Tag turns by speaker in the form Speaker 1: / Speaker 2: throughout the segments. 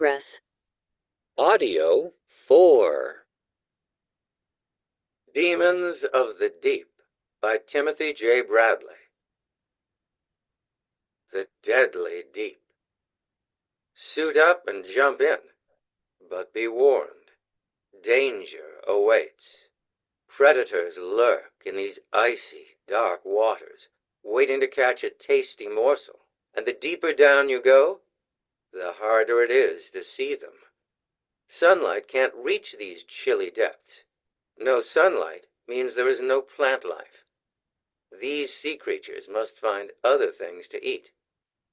Speaker 1: Progress.
Speaker 2: Audio 4. Demons of the Deep by Timothy J. Bradley. The deadly deep. Suit up and jump in, but be warned. Danger awaits. Predators lurk in these icy, dark waters, waiting to catch a tasty morsel, and the deeper down you go, the harder it is to see them. Sunlight can't reach these chilly depths. No sunlight means there is no plant life. These sea creatures must find other things to eat.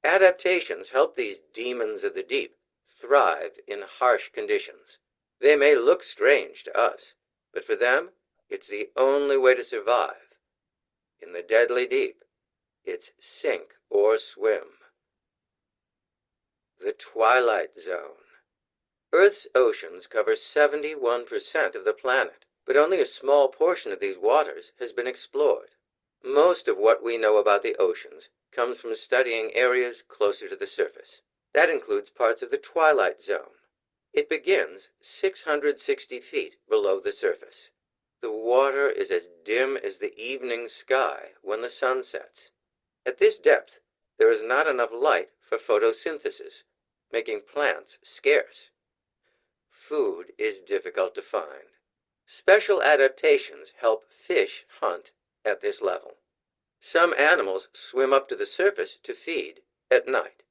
Speaker 2: Adaptations help these demons of the deep thrive in harsh conditions. They may look strange to us, but for them, it's the only way to survive. In the deadly deep, it's sink or swim. The Twilight Zone. Earth's oceans cover 71% of the planet, but only a small portion of these waters has been explored. Most of what we know about the oceans comes from studying areas closer to the surface. That includes parts of the Twilight Zone. It begins 660 feet below the surface. The water is as dim as the evening sky when the sun sets. At this depth, there is not enough light for photosynthesis, making plants scarce. Food is difficult to find. Special adaptations help fish hunt at this level. Some animals swim up to the surface to feed at night.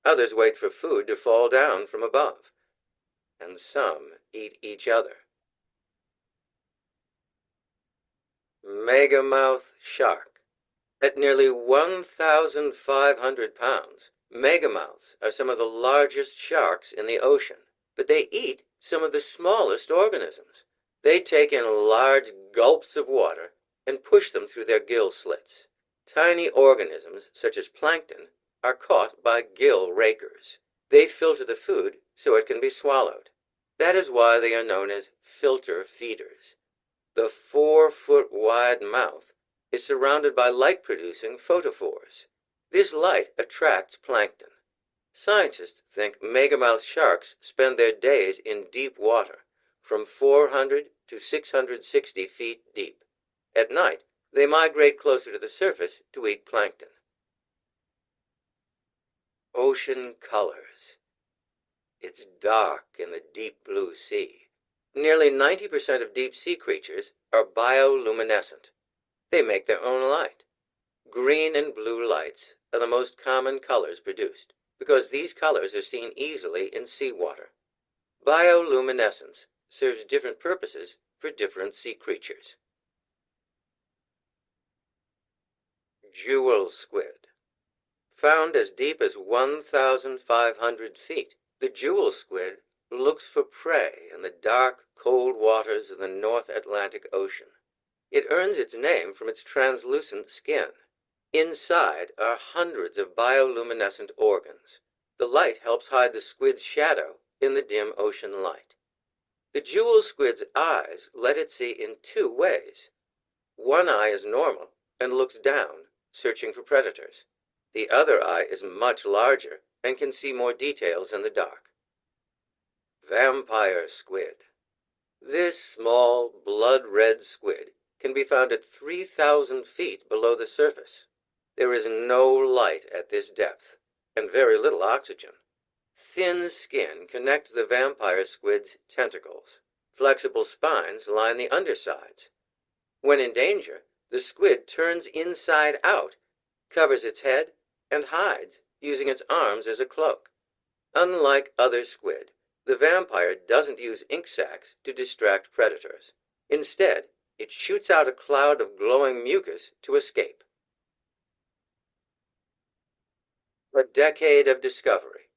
Speaker 2: Others wait for food to fall down from above. And some eat each other. Megamouth shark. At nearly 1,500 pounds, megamouths are some of the largest sharks in the ocean, but they eat some of the smallest organisms. They take in large gulps of water and push them through their gill slits. Tiny organisms, such as plankton, are caught by gill rakers. They filter the food so it can be swallowed. That is why they are known as filter feeders. The 4-foot-wide mouth is surrounded by light-producing photophores. This light attracts plankton. Scientists think megamouth sharks spend their days in deep water, from 400 to 660 feet deep. At night, they migrate closer to the surface to eat plankton. Ocean colors. It's dark in the deep blue sea. Nearly 90% of deep sea creatures are bioluminescent. They make their own light. Green and blue lights are the most common colors produced, because these colors are seen easily in seawater. Bioluminescence serves different purposes for different sea creatures. Jewel squid. Found as deep as 1,500 feet, the jewel squid looks for prey in the dark, cold waters of the North Atlantic Ocean. It earns its name from its translucent skin. Inside are hundreds of bioluminescent organs. The light helps hide the squid's shadow in the dim ocean light. The jewel squid's eyes let it see in two ways. One eye is normal and looks down, searching for predators. The other eye is much larger and can see more details in the dark. Vampire squid. This small, blood-red squid can be found at 3,000 feet below the surface. There is no light at this depth, and very little oxygen. Thin skin connects the vampire squid's tentacles. Flexible spines line the undersides. When in danger, the squid turns inside out, covers its head, and hides, using its arms as a cloak. Unlike other squid, the vampire doesn't use ink sacs to distract predators. Instead, it shoots out a cloud of glowing mucus to escape. A decade of discovery.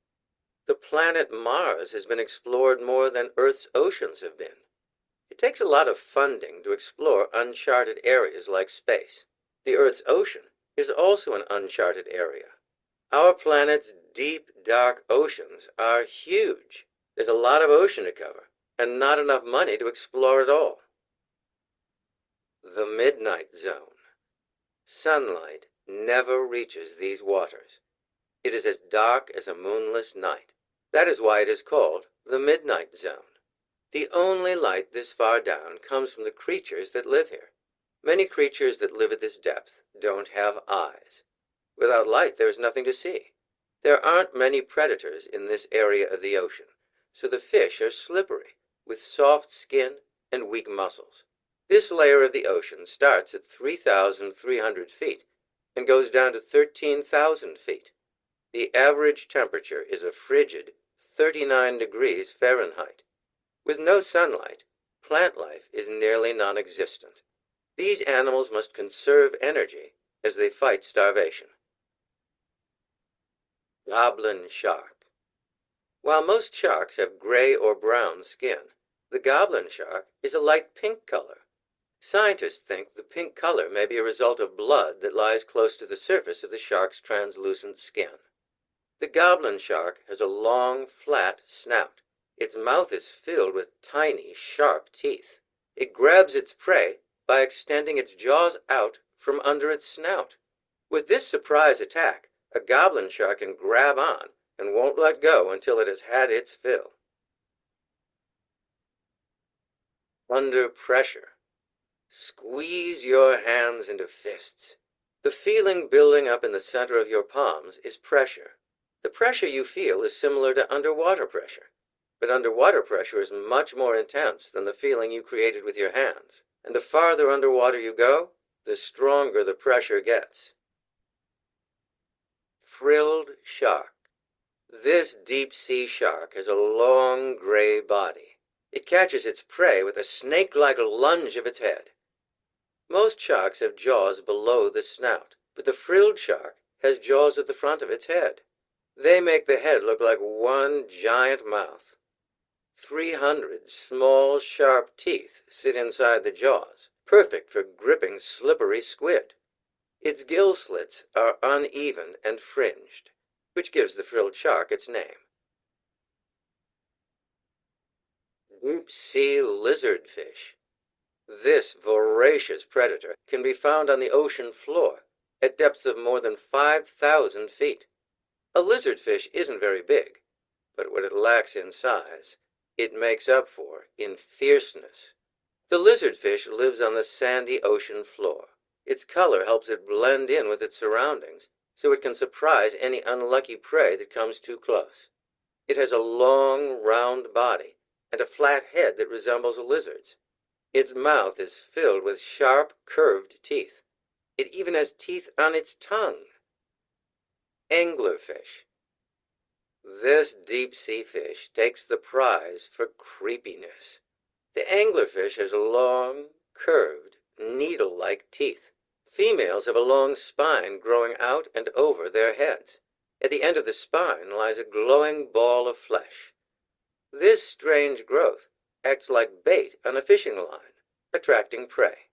Speaker 2: The planet Mars has been explored more than Earth's oceans have been. It takes a lot of funding to explore uncharted areas like space. The Earth's ocean is also an uncharted area. Our planet's deep, dark oceans are huge. There's a lot of ocean to cover, and not enough money to explore it all. The Midnight Zone. Sunlight never reaches these waters. It is as dark as a moonless night. That is why it is called the midnight zone. The only light this far down comes from the creatures that live here. Many creatures that live at this depth don't have eyes. Without light, there is nothing to see. There aren't many predators in this area of the ocean, so the fish are slippery, with soft skin and weak muscles. This layer of the ocean starts at 3,300 feet and goes down to 13,000 feet. The average temperature is a frigid 39 degrees Fahrenheit. With no sunlight, plant life is nearly non-existent. These animals must conserve energy as they fight starvation. Goblin shark. While most sharks have gray or brown skin, the goblin shark is a light pink color. Scientists think the pink color may be a result of blood that lies close to the surface of the shark's translucent skin. The goblin shark has a long, flat snout. Its mouth is filled with tiny, sharp teeth. It grabs its prey by extending its jaws out from under its snout. With this surprise attack, a goblin shark can grab on and won't let go until it has had its fill. Under pressure. Squeeze your hands into fists. The feeling building up in the center of your palms is pressure. The pressure you feel is similar to underwater pressure, but underwater pressure is much more intense than the feeling you created with your hands, and the farther underwater you go, the stronger the pressure gets. Frilled shark. This deep-sea shark has a long gray body. It catches its prey with a snake-like lunge of its head. Most sharks have jaws below the snout, but the frilled shark has jaws at the front of its head. They make the head look like one giant mouth. 300 small, sharp teeth sit inside the jaws, perfect for gripping slippery squid. Its gill slits are uneven and fringed, which gives the frilled shark its name. Deep-sea lizardfish. This voracious predator can be found on the ocean floor at depths of more than 5,000 feet. A lizardfish isn't very big, but what it lacks in size, it makes up for in fierceness. The lizardfish lives on the sandy ocean floor. Its color helps it blend in with its surroundings, so it can surprise any unlucky prey that comes too close. It has a long, round body and a flat head that resembles a lizard's. Its mouth is filled with sharp, curved teeth. It even has teeth on its tongue. Anglerfish. This deep-sea fish takes the prize for creepiness. The anglerfish has long, curved, needle-like teeth. Females have a long spine growing out and over their heads. At the end of the spine lies a glowing ball of flesh. This strange growth acts like bait on a fishing line, attracting prey.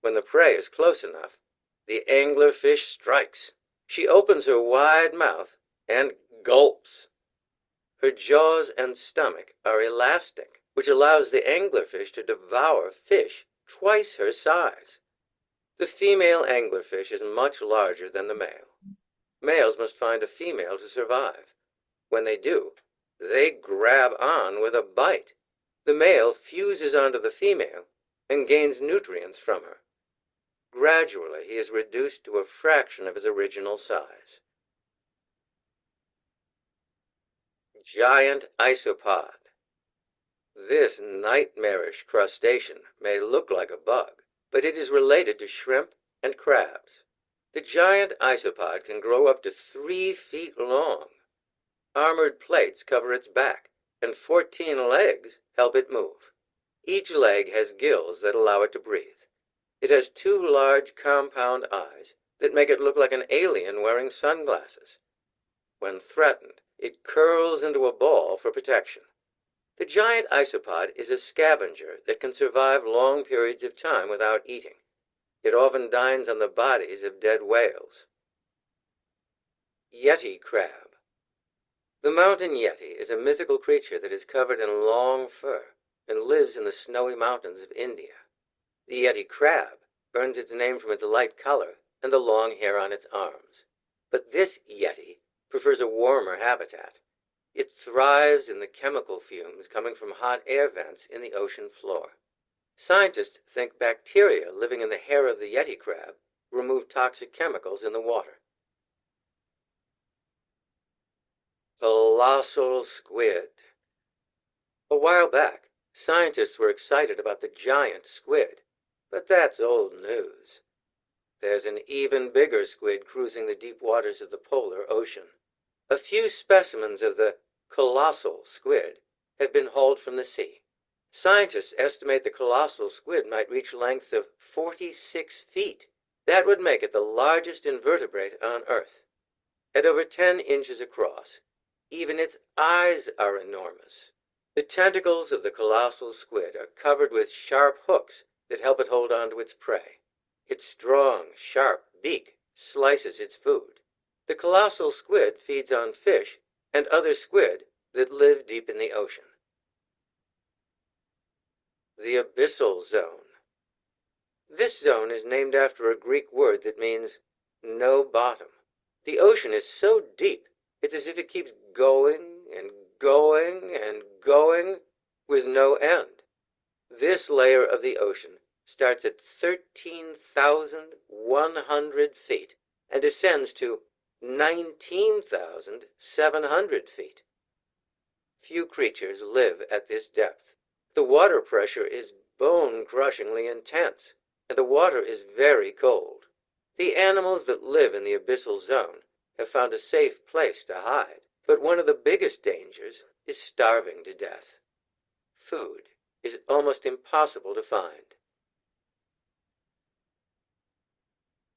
Speaker 2: When the prey is close enough, the anglerfish strikes. She opens her wide mouth and gulps. Her jaws and stomach are elastic, which allows the anglerfish to devour fish twice her size. The female anglerfish is much larger than the male. Males must find a female to survive. When they do, they grab on with a bite. The male fuses onto the female and gains nutrients from her. Gradually, he is reduced to a fraction of his original size. Giant isopod. This nightmarish crustacean may look like a bug, but it is related to shrimp and crabs. The giant isopod can grow up to 3 feet long. Armored plates cover its back, and 14 legs help it move. Each leg has gills that allow it to breathe. It has 2 large compound eyes that make it look like an alien wearing sunglasses. When threatened, it curls into a ball for protection. The giant isopod is a scavenger that can survive long periods of time without eating. It often dines on the bodies of dead whales. Yeti crab. The mountain yeti is a mythical creature that is covered in long fur and lives in the snowy mountains of India. The yeti crab earns its name from its light color and the long hair on its arms. But this yeti prefers a warmer habitat. It thrives in the chemical fumes coming from hot air vents in the ocean floor. Scientists think bacteria living in the hair of the Yeti crab remove toxic chemicals in the water. Colossal squid. A while back, scientists were excited about the giant squid, but that's old news. There's an even bigger squid cruising the deep waters of the polar ocean. A few specimens of the colossal squid have been hauled from the sea. Scientists estimate the colossal squid might reach lengths of 46 feet. That would make it the largest invertebrate on Earth. At over 10 inches across, even its eyes are enormous. The tentacles of the colossal squid are covered with sharp hooks that help it hold on to its prey. Its strong, sharp beak slices its food. The colossal squid feeds on fish and other squid that live deep in the ocean. The abyssal zone. This zone is named after a Greek word that means no bottom. The ocean is so deep, it's as if it keeps going and going and going with no end. This layer of the ocean starts at 13,100 feet and descends to 19,700 feet. Few creatures live at this depth. The water pressure is bone-crushingly intense, and the water is very cold. The animals that live in the abyssal zone have found a safe place to hide, but one of the biggest dangers is starving to death. Food is almost impossible to find.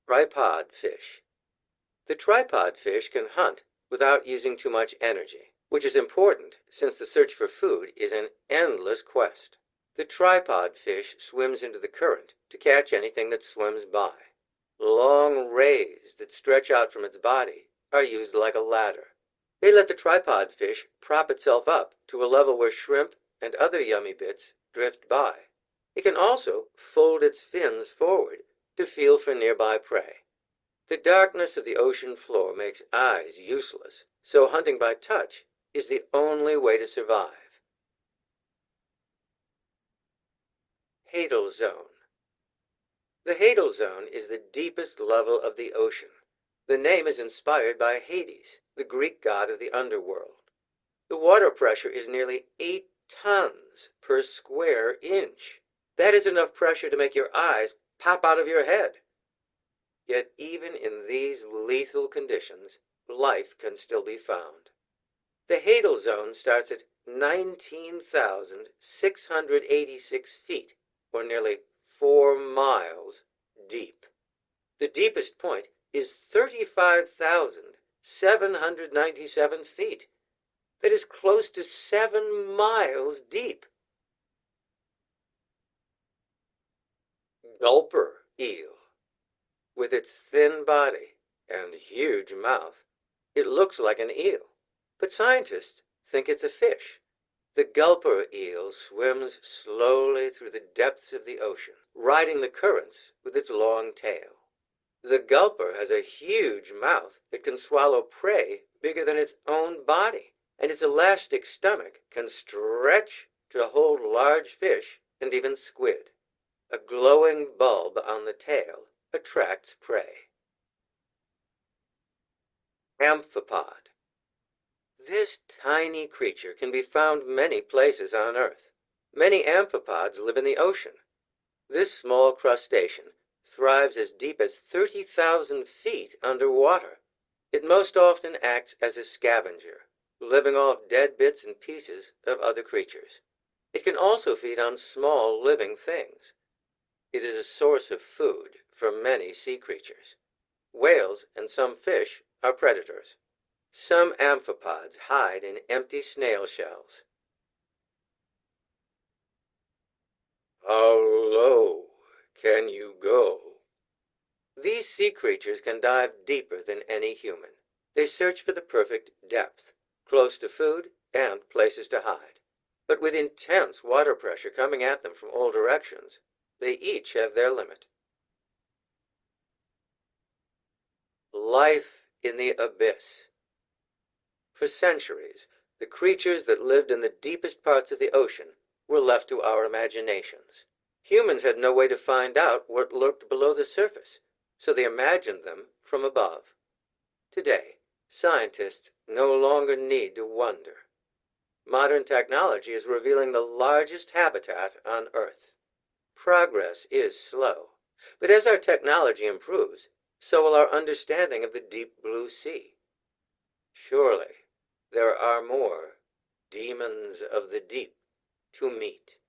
Speaker 2: Tripod fish. The tripod fish can hunt without using too much energy, which is important since the search for food is an endless quest. The tripod fish swims into the current to catch anything that swims by. Long rays that stretch out from its body are used like a ladder. They let the tripod fish prop itself up to a level where shrimp and other yummy bits drift by. It can also fold its fins forward to feel for nearby prey. The darkness of the ocean floor makes eyes useless, so hunting by touch is the only way to survive. Hadal Zone. The Hadal Zone is the deepest level of the ocean. The name is inspired by Hades, the Greek god of the underworld. The water pressure is nearly 8 tons per square inch. That is enough pressure to make your eyes pop out of your head. Yet even in these lethal conditions, life can still be found. The Hadal Zone starts at 19,686 feet, or nearly 4 miles, deep. The deepest point is 35,797 feet. That is close to 7 miles deep. Gulper eel. With its thin body and huge mouth, it looks like an eel, but scientists think it's a fish. The gulper eel swims slowly through the depths of the ocean, riding the currents with its long tail. The gulper has a huge mouth that can swallow prey bigger than its own body, and its elastic stomach can stretch to hold large fish and even squid. A glowing bulb on the tail attracts prey. Amphipod. This tiny creature can be found many places on Earth. Many amphipods live in the ocean. This small crustacean thrives as deep as 30,000 feet underwater. It most often acts as a scavenger, living off dead bits and pieces of other creatures. It can also feed on small living things. It is a source of food for many sea creatures. Whales and some fish are predators. Some amphipods hide in empty snail shells. How low can you go? These sea creatures can dive deeper than any human. They search for the perfect depth, close to food and places to hide. But with intense water pressure coming at them from all directions, they each have their limit. Life in the abyss. For centuries, The creatures that lived in the deepest parts of the ocean were left to our imaginations. Humans had no way to find out what lurked below the surface, so they imagined them from above. Today, scientists no longer need to wonder. Modern technology is revealing the largest habitat on Earth. Progress is slow, but as our technology improves, so will our understanding of the deep blue sea. Surely, there are more demons of the deep to meet.